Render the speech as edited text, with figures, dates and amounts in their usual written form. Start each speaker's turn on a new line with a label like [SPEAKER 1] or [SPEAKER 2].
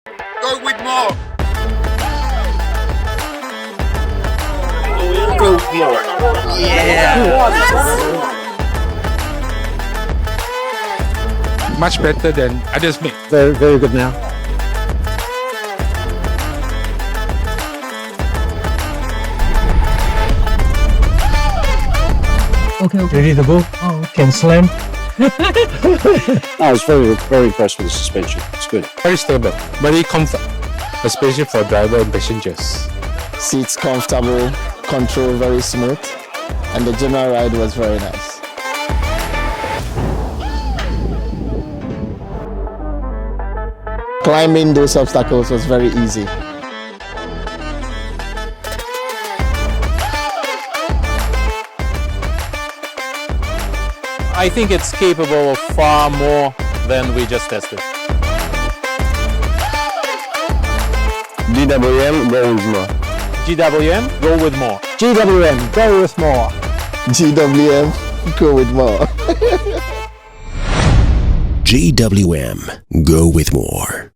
[SPEAKER 1] Go with more. Go with more.
[SPEAKER 2] Much better than others make.
[SPEAKER 3] Very, very good now.
[SPEAKER 4] Okay.
[SPEAKER 3] Ready to go? Can slam.
[SPEAKER 5] I was very, very impressed with the suspension. It's good.
[SPEAKER 2] Very stable, very comfort, especially for driver and passengers.
[SPEAKER 6] Seats comfortable, control very smooth, and the general ride was very nice. Climbing those obstacles was very easy.
[SPEAKER 7] I think it's capable of far more than we just tested.
[SPEAKER 5] GWM, go with more.
[SPEAKER 7] GWM, go with more.
[SPEAKER 3] GWM, go with more.
[SPEAKER 6] GWM, go with more.
[SPEAKER 8] GWM, go with more.